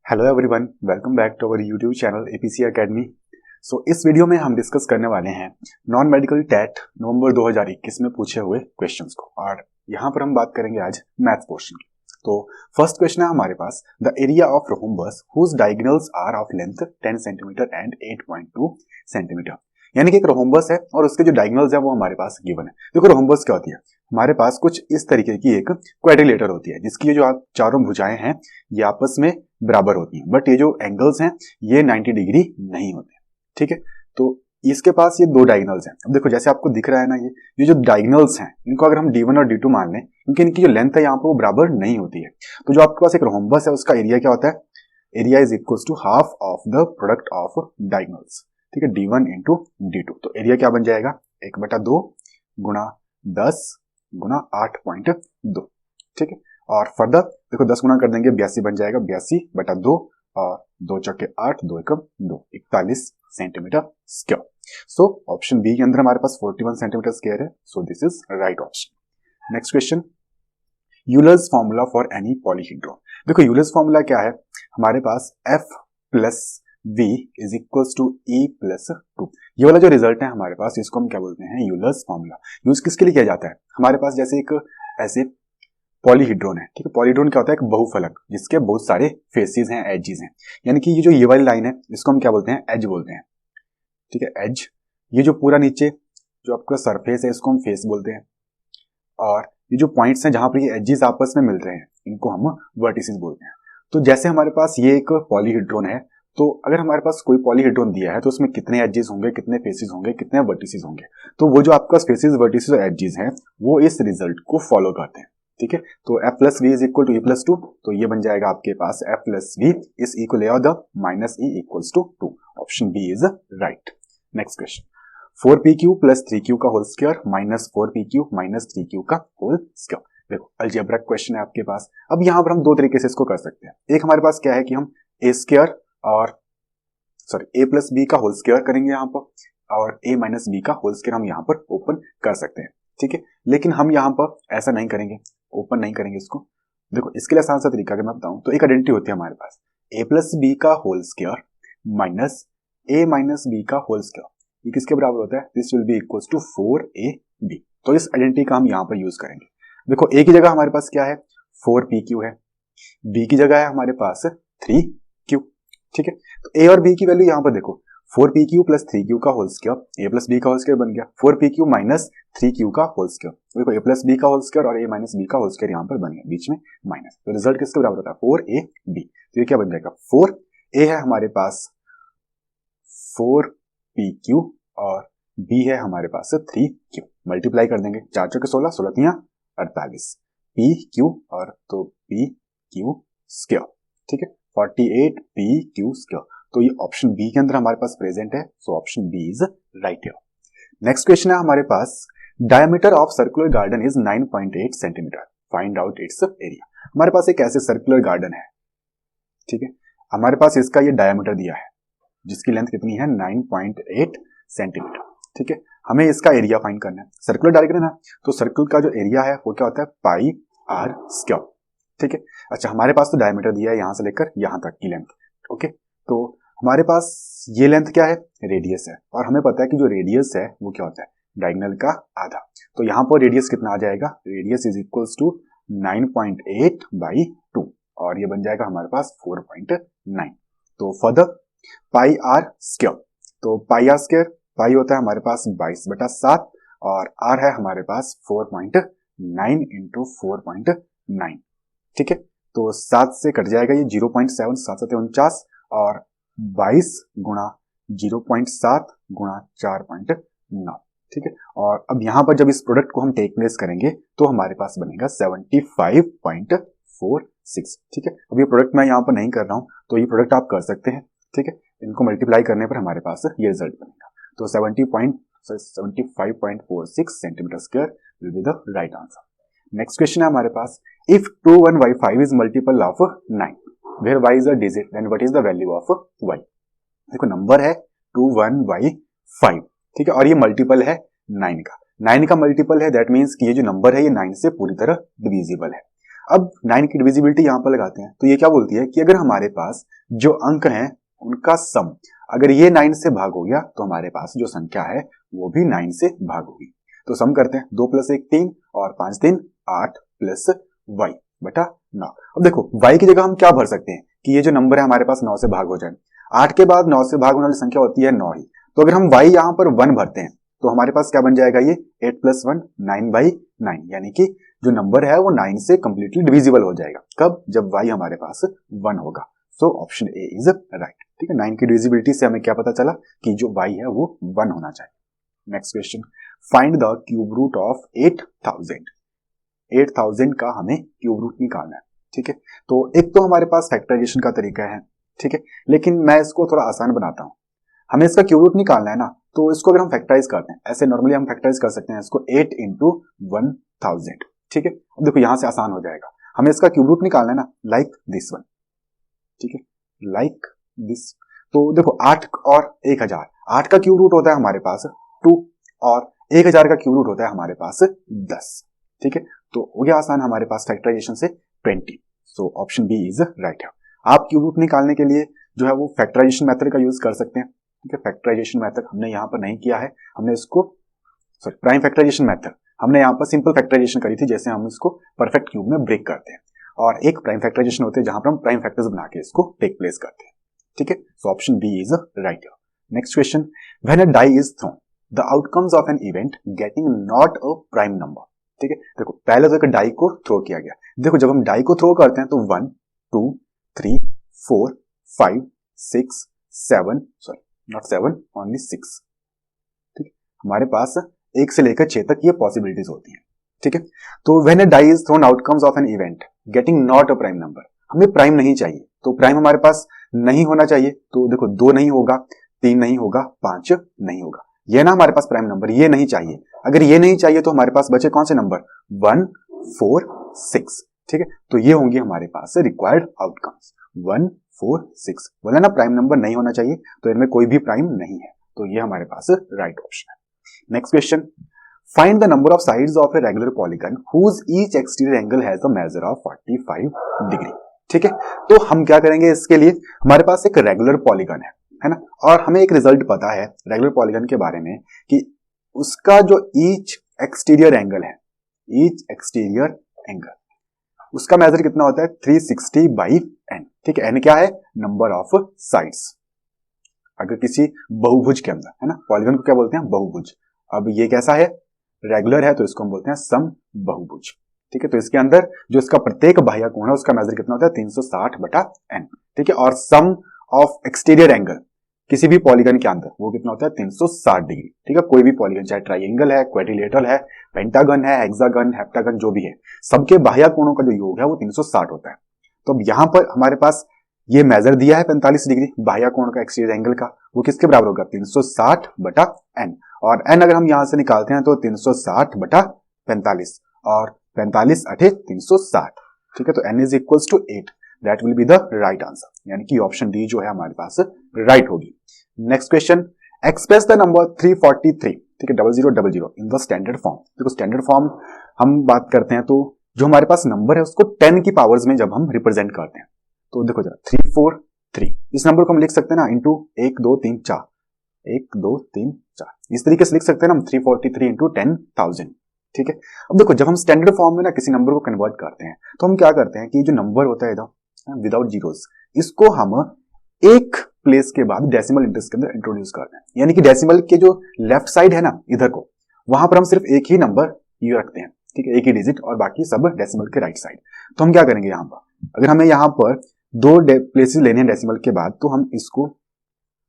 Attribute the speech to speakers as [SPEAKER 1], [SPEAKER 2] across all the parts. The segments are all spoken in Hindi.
[SPEAKER 1] Hello everyone, welcome back to our YouTube channel APC academy. इस वीडियो में हम डिस्कस करने वाले हैं नॉन मेडिकल टेट नवंबर 2021 में पूछे हुए क्वेश्चंस को, और यहाँ पर हम बात करेंगे आज मैथ्स पोर्शन की। तो फर्स्ट क्वेश्चन है हमारे पास, the area of rhombus whose diagonals are of length 10 centimetre and 8.2 centimetre. यानी कि एक रोम्बस है और उसके जो डायगोनल्स है वो हमारे पास गिवन है। देखो रोम्बस क्या होती है, हमारे पास कुछ इस तरीके की एक क्वाड्रिलेटर होती है जिसकी ये जो आप चारों भुजाएं हैं ये आपस में बराबर होती हैं, बट ये जो एंगल्स हैं ये 90 डिग्री नहीं होते। ठीक है, तो इसके पास ये दो डायगोनल्स हैं। अब देखो जैसे आपको दिख रहा है ना, ये जो डायगोनल्स हैं इनको अगर हम D1 और D2 मान लें, क्योंकि इनकी जो लेंथ है यहाँ पर वो बराबर नहीं होती है, तो जो आपके पास एक रोम्बस है उसका एरिया क्या होता है, area is equals to half of the product of diagonals. ठीक है, D1 इंटू D2, तो एरिया क्या बन जाएगा 1/2 गुणा 10 गुणा 8.2। ठीक है, और फर्दर देखो 10 गुना कर देंगे 82 बन जाएगा, 82/2 और 2 चौके 8, 2 एकम 2, 41 centimetre square. So option B के अंदर हमारे पास 41 सेंटीमीटर स्क्वायर है। So this is right option. Next question, Euler's formula for any polyhedron. देखो यूलर्स फॉर्मूला क्या है, हमारे पास F plus V is equals to E plus 2। ये वाला जो रिजल्ट है हमारे पास इसको हम क्या बोलते हैं, यूलर्स फॉर्मूला। यूज किसके लिए किया जाता है, हमारे पास जैसे एक ऐसे पॉलीहेड्रॉन है। ठीक है, पॉलीहेड्रॉन क्या होता है, एक बहुफलक जिसके बहुत सारे फेसेस हैं, एजेस हैं। यानी कि ये जो ये वाली लाइन है इसको हम क्या बोलते हैं, एज बोलते हैं। ठीक है, एज। ये जो पूरा नीचे जो आपका सरफेस है इसको हम फेस बोलते हैं, और ये जो पॉइंट्स हैं जहां पर ये एजेस आपस में मिल रहे हैं इनको हम वर्टिसेस बोलते हैं। तो जैसे हमारे पास ये एक पॉलीहेड्रॉन है, तो अगर हमारे पास कोई पॉलीहेड्रॉन दिया है तो उसमें कितने एजेस होंगे, कितने फेसेस होंगे, कितने वर्टिसेस होंगे, तो वो जो आपका फेसेस, वर्टिसेस और एजेस हैं वो इस रिजल्ट को फॉलो करते हैं। ठीक है, तो F plus V is equal to E plus 2, तो ये बन जाएगा आपके पास F plus V is equal the minus E equals to 2। Option B is right. Next question, 4pq plus 3q का whole square minus 4pq minus 3q का होल स्क्वायर। देखो अलजेब्रिक क्वेश्चन है आपके पास। अब यहाँ पर हम दो तरीके से इसको कर सकते हैं। एक हमारे पास क्या है कि हम ए स्क्वायर और ए प्लस बी का होल स्क्वायर करेंगे यहाँ पर, और ए माइनस बी का होल स्क्वायर हम यहाँ पर ओपन कर सकते हैं। ठीक है, लेकिन हम यहाँ पर ऐसा नहीं करेंगे, ओपन नहीं करेंगे इसको। देखो इसके लिए आसान सा तरीका अगर मैं बताऊं तो एक आइडेंटिटी होती है हमारे पास, ए प्लस बी का whole square minus A minus B का होल स्क्वायर, ये किसके बराबर होता है, this will be equals to 4ab। तो इस आइडेंटिटी का हम यहाँ पर यूज करेंगे। देखो ए की जगह हमारे पास क्या है, 4pq है, बी की जगह है हमारे पास 3q। ठीक है, तो ए और बी की वैल्यू यहाँ पर देखो 4pq प्लस 3q का होल स्क्वायर, ए प्लस बी का होल स्क्वायर बन गया, 4pq माइनस 3q का होल स्क्वायर। देखो ए प्लस बी का होल स्क्वायर और ए माइनस बी का होल स्क्वायर यहाँ पर बन गया, बीच में माइनस, तो रिजल्ट किसके बराबर होता है, 4ab। तो ये क्या बन जाएगा, 4a है हमारे पास 4pq और b है हमारे पास 3q। मल्टीप्लाई कर देंगे, 4 चौके 16, 16 तिया 48, pq और तो pq स्क्वायर। ठीक है, 48pq स्क्वायर। तो ये ऑप्शन बी के अंदर हमारे पास प्रेजेंट है। So option B is right here. Next question है हमारे पास, diameter of circular garden is 9.8 centimetre, find out its area. हमारे पास एक ऐसे सर्कुलर गार्डन है। ठीक है, हमारे पास इसका ये डायमीटर दिया है जिसकी लेंथ कितनी है, 9.8 सेंटीमीटर। ठीक है, हमें इसका एरिया फाइंड करना है। सर्कुलर डायग्राम है ना, तो सर्कल का जो एरिया है वो क्या होता है, पाई आर स्क्वायर। ठीक है, अच्छा हमारे पास तो डायमीटर दिया है यहाँ से लेकर यहाँ तक की लेंथ। ओके, तो हमारे पास ये लेंथ क्या है, रेडियस है, और हमें पता है कि जो रेडियस है वो क्या होता है, डायगोनल का आधा। तो यहाँ पर रेडियस कितना आ जाएगा, रेडियस इज इक्वल्स टू 9.8/2, और ये बन जाएगा हमारे पास 4.9। तो फर्दर पाई आर स्क्वायर, तो पाई आर स्क्वायर, पाई होता है हमारे पास 22/7 और आर है हमारे पास 4.9 इंटू 4.9। ठीक है, तो 7 से कट जाएगा ये 0.7, 7 7 49, और 22 गुणा 0.7 गुणा 4.9। ठीक है, और अब यहां पर जब इस प्रोडक्ट को हम टेक प्लेस करेंगे तो हमारे पास बनेगा 75.46। ठीक है, अब ये प्रोडक्ट मैं यहाँ पर नहीं कर रहा हूं, तो ये प्रोडक्ट आप कर सकते हैं। ठीक है, इनको मल्टीप्लाई करने पर हमारे पास ये रिजल्ट बनेगा। तो 75.46 centimetre square will be the right answer. Next question है हमारे पास, if 21y5 is multiple of 9 where y is a digit then what is the value of y। देखो नंबर है 21y5, ठीक है, और ये मल्टीपल है 9 का। 9 का मल्टीपल है, दैट मींस कि ये जो नंबर है ये 9 से पूरी तरह डिविजिबल है। अब 9 की डिविजिबिलिटी यहां पर लगाते हैं, तो ये क्या बोलती है कि अगर हमारे पास जो अंक हैं उनका सम अगर ये 9 से भाग हो गया तो हमारे पास जो संख्या है वो भी 9 से भाग होगी। तो सम करते हैं, 2 + 1 3 और 5 3 8 प्लस y बटा 9। अब देखो y की जगह हम क्या भर सकते हैं कि ये जो नंबर है हमारे पास 9 से भाग हो जाए। 8 के बाद 9 से भाग होने वाली संख्या होती है 9 ही, तो अगर हम y यहाँ पर 1 भरते हैं तो हमारे पास क्या बन जाएगा, ये 8 + 1 9/9, यानी कि जो नंबर है वो 9 से कंप्लीटली डिविजिबल हो जाएगा। कब? जब y हमारे पास 1 होगा। So option A is right. ठीक है, 9 की डिविजिबिलिटी से हमें क्या पता चला कि जो y है वो 1 होना चाहिए। Next question, find the cube root of 8000। 8000 का हमें क्यूब रूट निकालना है। ठीक है, तो एक तो हमारे पास फैक्टराइजेशन का तरीका है, ठीक है, लेकिन मैं इसको थोड़ा आसान बनाता हूं। हमें इसका क्यूब रूट निकालना है ना, तो इसको अगर हम फैक्टराइज करते हैं, ऐसे नॉर्मली हम फैक्टराइज कर सकते हैं इसको 8 × 1000। ठीक है, अब देखो यहां से आसान हो जाएगा। हमें इसका क्यूब रूट निकालना है ना, लाइक दिस वन। ठीक है, लाइक दिस। तो देखो 8 और 1000, 8 का क्यूब रूट होता है हमारे पास 2 और 1000 का क्यूब रूट होता है हमारे पास 10। ठीक है, तो हो गया आसान हमारे पास फैक्टराइजेशन से 20। So option B is right है। आप क्यूब रूट निकालने के लिए जो है वो फैक्टराइजेशन मेथड का यूज कर सकते हैं। ठीक है, फैक्टराइजेशन मेथड हमने यहां पर नहीं किया है, हमने इसको प्राइम फैक्टराइजेशन मेथड हमने यहां पर सिंपल फैक्टराइजेशन करी थी, जैसे हम इसको परफेक्ट क्यूब में ब्रेक करते हैं, और एक प्राइम फैक्टराइजेशन होते हैं जहां पर हम प्राइम फैक्टर्स बना के इसको टेक प्लेस करते हैं। ठीक है, so option B is right. Next question, when a die is thrown the outcomes of an event getting not a prime number. ठीक है, देखो पहले तो एक डाई को थ्रो किया गया। देखो जब हम डाई को थ्रो करते हैं तो 1 2 3 4 5 6 7 सॉरी नॉट 7 ओनली 6। ठीक है, हमारे पास 1 से लेकर 6 तक ये पॉसिबिलिटीज होती हैं। ठीक है, तो when a die is thrown outcomes of an event getting not a prime number, हमें प्राइम नहीं चाहिए, तो प्राइम हमारे पास नहीं होना चाहिए। तो देखो 2 नहीं होगा, 3 नहीं होगा, 5 नहीं होगा, ये ना हमारे पास प्राइम नंबर, ये नहीं चाहिए। अगर ये नहीं चाहिए तो हमारे पास बचे कौन से नंबर, 1 4 6। ठीक है, तो ये होंगे हमारे पास रिक्वायर्ड आउटकम्स 1 4 6। बोला ना प्राइम नंबर नहीं होना चाहिए, तो इनमें कोई भी प्राइम नहीं है, तो ये हमारे पास राइट ऑप्शन है। Next question, find the number of sides of a regular polygon whose each exterior angle has the measure of 45 degree. ठीक है, तो हम क्या करेंगे इसके लिए, हमारे पास एक रेगुलर पॉलीगन है ना, और हमें एक रिजल्ट पता है रेगुलर पॉलीगन के बारे में कि उसका जो ईच एक्सटीरियर एंगल है, ईच एक्सटीरियर एंगल उसका मेजर कितना होता है 360/n। ठीक है, n क्या है, नंबर ऑफ साइड्स। अगर किसी बहुभुज के अंदर है ना, पॉलीगन को क्या बोलते हैं, बहुभुज। अब ये कैसा है, रेगुलर है, तो इसको हम बोलते हैं सम बहुभुज। ठीक है, तो इसके अंदर जो इसका प्रत्येक बाह्य कोण है उसका मेजर कितना होता है 360/n। ठीक है, और सम ऑफ एक्सटीरियर एंगल किसी भी पॉलीगन के अंदर वो कितना होता है 360 डिग्री। ठीक है, कोई भी पॉलीगन चाहे ट्राइंगल है, क्वाड्रिलेटरल है, पेंटागन है, हेक्सागन, हेप्टागन, जो भी है, सबके बाह्य कोणों का जो योग है वो 360 होता है। तो अब यहां पर हमारे पास ये मेजर दिया है 45 डिग्री बाह्य कोण का, एक्सटीरियर एंगल का, वो किसके बराबर होगा 360/n। और n अगर हम यहां से निकालते हैं तो 360/45 और 45 8 360। ठीक है, तो n is equals to 8, that will be the right answer, यानी कि ऑप्शन डी जो है हमारे पास राइट होगी। Next question, express the number 343, ठीक है 0000 इन द स्टैंडर्ड फॉर्म। देखो स्टैंडर्ड फॉर्म हम बात करते हैं तो जो हमारे पास नंबर है उसको 10 की पावर्स में जब हम रिप्रेजेंट करते हैं, तो देखो जरा 343 इस नंबर को हम लिख सकते हैं ना इंटू 1 2 3 4, 1 2 3 4, इस तरीके से लिख सकते हैं ना हम 343 इंटू 10,000। ठीक है, अब देखो जब हम स्टैंडर्ड फॉर्म में ना किसी नंबर को कन्वर्ट करते हैं तो हम क्या करते हैं कि जो नंबर होता है इधर विदाउट जीरोस, इसको हम एक प्लेस के बाद डेसिमल इंडेक्स के अंदर इंट्रोड्यूस करते हैं, यानी कि डेसिमल के जो लेफ्ट साइड है ना इधर को, वहां पर हम सिर्फ एक ही नंबर ये रखते हैं। ठीक है, एक ही डिजिट और बाकी सब डेसिमल के राइट साइड। तो हम क्या करेंगे यहां पर, अगर हमें यहां पर 2 प्लेसेस लेने हैं डेसिमल के बाद, तो हम इसको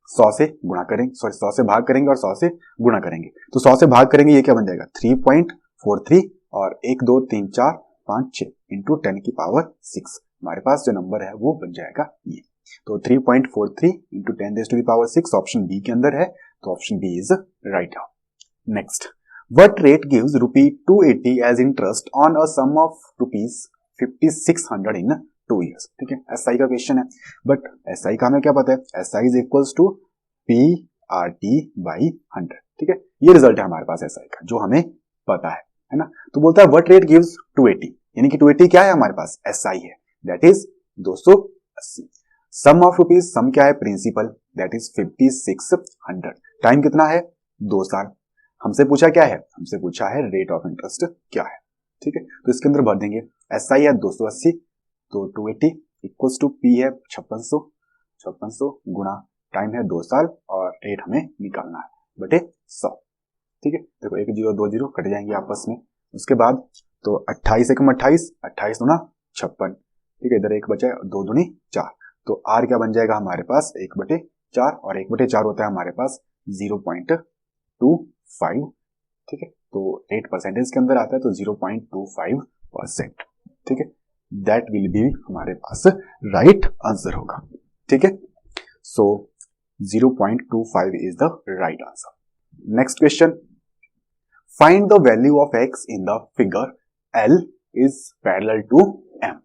[SPEAKER 1] 100 से गुणा करेंगे, सॉरी 100 से भाग करेंगे और 100 से गुणा करेंगे। तो 100 से भाग करेंगे, ये क्या बन जाएगा 3.43 और 1 2 3 4 5 6 इंटू 10 की पावर 6, हमारे पास जो नंबर है वो बन जाएगा ये। तो 3.43 into 10 raise to the power 6 option B के अंदर है, तो option B is right. Next, what rate gives ₹280 as interest on a sum of ₹5600 in 2 years। ठीक है, एसआई का क्वेश्चन है, बट एसआई का हमें क्या पता है, SI is equals to PRT/100। ठीक है, ये रिजल्ट है हमारे पास एसआई का जो हमें पता है ना। तो बोलता है व्हाट रेट गिव्स 280, यानी कि 280 क्या है हमारे पास, SI है, that is 280। Sum of rupees, sum क्या है, प्रिंसिपल, दैट इज 5600। टाइम कितना है, 2 साल। हमसे पूछा क्या है, हमसे पूछा है रेट ऑफ इंटरेस्ट क्या है, ठीक है। तो इसके अंदर भर देंगे, SI है 280, तो 280 इक्वल्स टू P है 5600 गुणा टाइम है 2 साल और रेट हमें निकालना है बटे 100, ठीक है। देखो 1 0 2 0 कट जाएंगे आपस में। उसके बाद तो 28 एकम 28, 28 दूना 56, ठीक है। इधर 1 बचा है, 2 दूनी 4, तो R क्या बन जाएगा हमारे पास 1/4, और 1/4 होता है हमारे पास 0.25, ठीक है। तो 8% के अंदर आता है तो 0.25%, ठीक है। दैट विल बी हमारे पास राइट आंसर होगा, ठीक है। So 0.25 is the right answer. Next question, find the value of x in the figure L is parallel to M,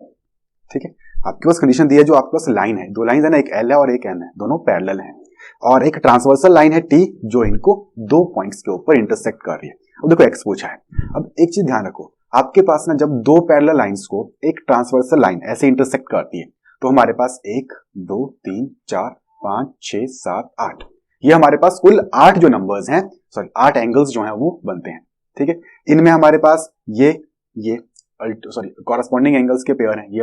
[SPEAKER 1] ठीक है। आपके पास कंडीशन दी है, जो आपके पास लाइन है, 2 लाइन है ना, एक L है और एक M है, दोनों पैरेलल हैं, और एक ट्रांसवर्सल लाइन है T जो इनको 2 पॉइंट्स के ऊपर इंटरसेक्ट कर रही है। अब देखो x पूछा है, अब एक चीज ध्यान रखो, आपके पास ना जब 2 पैरेलल लाइंस को एक ट्रांसवर्सल लाइन ऐसे इंटरसेक्ट करती है तो हमारे पास 1 2 3 4 5 6 7 8, ये हमारे पास कुल 8 जो नंबर्स हैं, सॉरी 8 एंगल्स जो हैं वो बनते हैं, ठीक है। इनमें हमारे पास ये कॉरेस्पॉन्डिंग एंगल्स के पेयर हैं, ये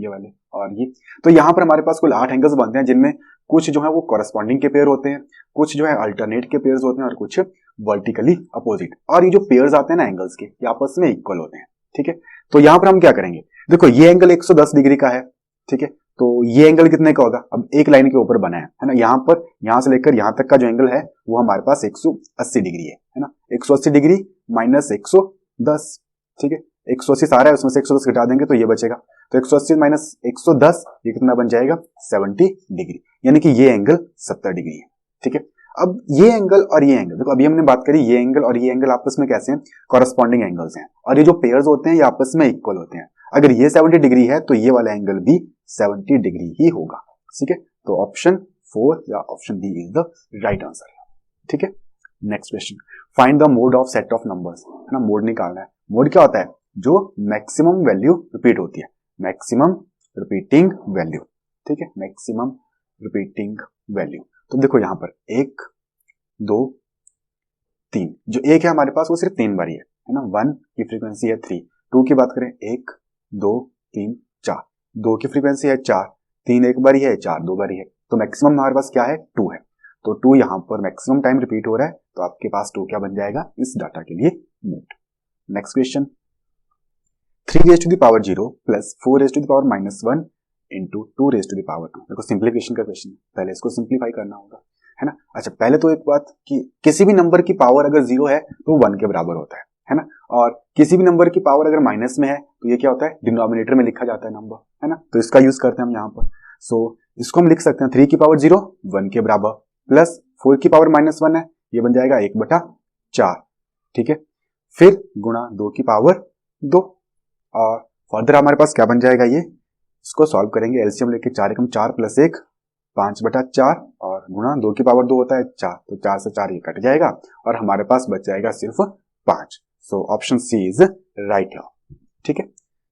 [SPEAKER 1] वाले और ये। तो यहां पर हमारे पास कुल 8 एंगल्स बनते हैं, जिनमें कुछ जो है वो कॉरेस्पॉन्डिंग के पेयर होते हैं, कुछ जो है अल्टरनेट के पेयर्स होते हैं, और कुछ वर्टिकली अपोजिट। और ये जो पेयर्स आते हैं ना एंगल्स के, ये आपस में इक्वल होते हैं, ठीक है। तो यहां पर हम क्या करेंगे, देखो ये एंगल 110 डिग्री का है, ठीक है। तो ये एंगल कितने का होगा, अब एक लाइन के ऊपर बना है ना, यहां से लेकर यहां तक का जो एंगल है वो हमारे पास 180 डिग्री है ना। 180 डिग्री माइनस 110, ठीक है। 180 सारा है, उसमें से 110 घटा देंगे तो ये बचेगा, तो 180 माइनस 110 ये कितना बन जाएगा, 70 डिग्री, यानी कि ये एंगल 70 डिग्री है, ठीक है। अब ये एंगल और ये एंगल, देखो अभी हमने बात करी ये एंगल और ये एंगल आपस में कैसे हैं, कॉरेस्पॉन्डिंग एंगल्स हैं, और ये जो पेयर्स होते हैं ये आपस में इक्वल होते हैं। अगर ये 70 डिग्री है तो ये वाला एंगल भी 70 डिग्री ही होगा, ठीक है। तो ऑप्शन 4 या option D is the right answer, ठीक है। Next question, find the mode of set of numbers, है ना, मोड निकालना है। मोड क्या होता है, जो मैक्सिमम वैल्यू रिपीट होती है, मैक्सिमम रिपीटिंग वैल्यू, ठीक है, मैक्सिमम रिपीटिंग वैल्यू। तो देखो यहां पर 1 2 3, जो 1 है हमारे पास वो सिर्फ 3 बार ही है ना। 1 की फ्रीक्वेंसी है 3, 2 की बात करें 1 2 3 4, 2 की फ्रीक्वेंसी है 4, 3 एक बार ही है, 4 2 बार ही है, तो मैक्सिमम हमारे पास क्या है, 2 है। तो 2 यहां पर मैक्सिमम टाइम रिपीट हो रहा है, तो आपके पास 2 क्या बन जाएगा इस डाटा के लिए, mode. Next question, 3 raised to the power 0 plus 4 raised to the power -1 into 2 raised to the power 2। देखो सिंप्लीफिकेशन का क्वेश्चन है, पहले इसको सिंप्लीफाई करना होगा, है ना। अच्छा पहले तो एक बात कि किसी भी नंबर की पावर अगर 0 है तो 1 के बराबर होता है ना, और किसी भी नंबर की पावर अगर माइनस में है तो ये क्या होता है, डिनोमिनेटर में लिखा जाता है नंबर, है ना। तो इसका यूज करते हैं हम यहाँ पर। सो इसको हम लिख सकते हैं 3 की पावर 0 1 के बराबर, प्लस 4 की पावर -1 है, ये बन जाएगा 1/4, ठीक है। फिर गुणा 2 की पावर 2, और फर्दर हमारे पास क्या बन जाएगा, ये इसको सॉल्व करेंगे, एलसीएम लेके 4 एकम 4 प्लस 1 5/4, और गुणा 2 की पावर 2 होता है 4, तो 4 से 4 ये कट जाएगा और हमारे पास बच जाएगा सिर्फ 5। So option C is right है, ठीक है।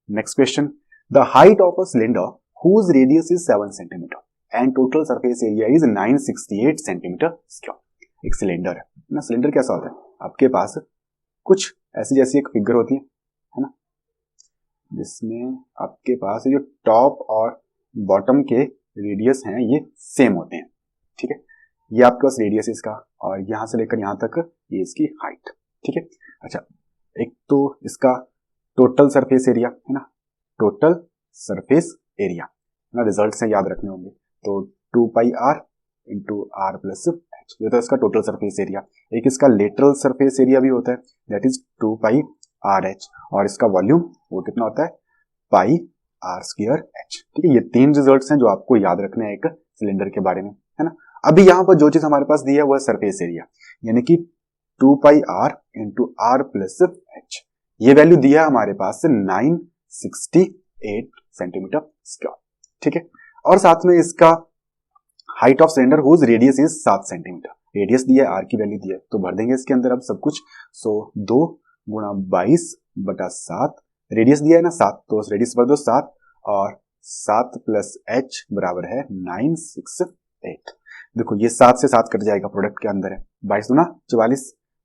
[SPEAKER 1] Next question, the height of a cylinder whose radius is 7 centimetre and total surface area is 968 centimetre square. एक सिलेंडर है ना, सिलेंडर कैसा होता है, आपके पास कुछ ऐसी जैसी एक फिगर होती है ना, जिसमें आपके पास जो टॉप और बॉटम के रेडियस हैं ये सेम होते हैं, ठीक है। ये आपके पास रेडियस इसका, और यहां से लेकर यहां तक ये इसकी हाइट, ठीक है। अच्छा एक तो इसका टोटल सरफेस एरिया है ना, टोटल सरफेस एरिया ना, रिजल्ट से याद रखने होंगे, तो 2πr into r plus h, ये तो इसका टोटल सरफेस एरिया। एक इसका लेटरल सरफेस एरिया भी होता है, दैट इज 2πrh, और इसका वॉल्यूम वो कितना होता है, πr²h, ठीक है। ये 3 रिजल्ट्स हैं जो आपको याद रखने हैं एक सिलेंडर के बारे में, है ना। अभी यहां पर जो चीज हमारे पास दी है वो है सरफेस एरिया, यानी कि 2πr into r plus h, ये वैल्यू दिया है हमारे पास 968 सेंटीमीटर स्क्वायर, ठीक है। और साथ में इसका height of cylinder whose radius is 7 centimetre, radius दिया है, r की वैल्यू दी है, तो भर देंगे इसके अंदर अब सब कुछ। सो 2 गुणा 22/7 रेडियस दिया है ना 7, तो रेडियस भर दो 7 और 7 प्लस h बराबर है 968। देखो ये 7 से 7 कट जाएगा, प्रोडक्ट के अंदर है 22 दूना 44,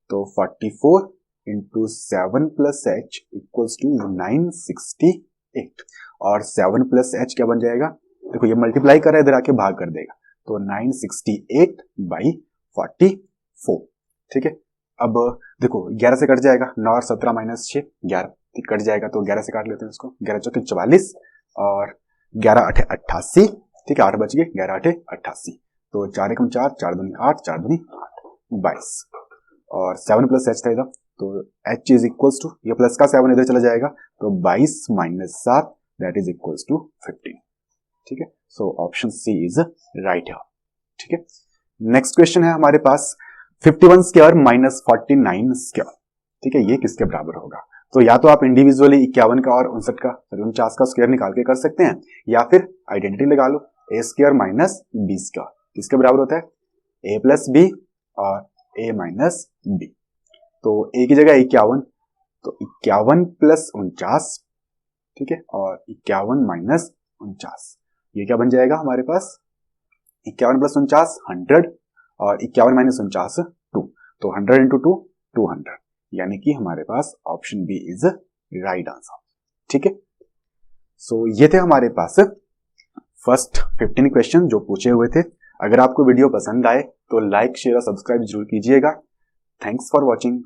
[SPEAKER 1] तो 44 into 7 plus h equals to 968 और 7 प्लस h क्या बन जाएगा, देखो ये मल्टीप्लाई कर रहा है इधर आके भाग कर देगा, तो 968 बाई 44। ठीक है, अब देखो 11 से कट जाएगा, 9 और 17 माइनस 6 11 कट जाएगा, तो 11 से काट लेते हैं इसको, 11 चौके 44 और 11 8 88। ठीक है, 8 बच गए, 11 8 88, तो 4 एकम 4, 4 दूनी 8, 4 दूनी 8, 22 और 7 प्लस h था इधर, तो h इज इक्वल्स टू, ये प्लस का 7 इधर चला जाएगा, तो 22 minus 7 that is equals to 15। ठीक है, so option C is right है। ठीक है, नेक्स्ट क्वेश्चन है हमारे पास 51 स्क्वायर माइनस 49 स्क्वायर। ठीक है, ये किसके बराबर होगा, तो या तो आप इंडिविजुअली 51 का और 49 का स्क्वायर निकाल के कर सकते हैं, या फिर आइडेंटिटी लगा लो, ए स्क्वायर माइनस बी स्क्वायर किसके बराबर होता है, ए प्लस बी और ए माइनस बी। तो ए की जगह 51, तो 51 प्लस 49, ठीक है, और 51 माइनस 49, ये क्या बन जाएगा हमारे पास, 51 प्लस 49 100 और 51 माइनस 49 2, तो 100 इंटू 2 200, यानी कि हमारे पास option B is right answer. ठीक है, सो ये थे हमारे पास फर्स्ट 15 क्वेश्चन जो पूछे हुए थे। अगर आपको वीडियो पसंद आए तो लाइक शेयर और सब्सक्राइब जरूर कीजिएगा। Thanks for watching.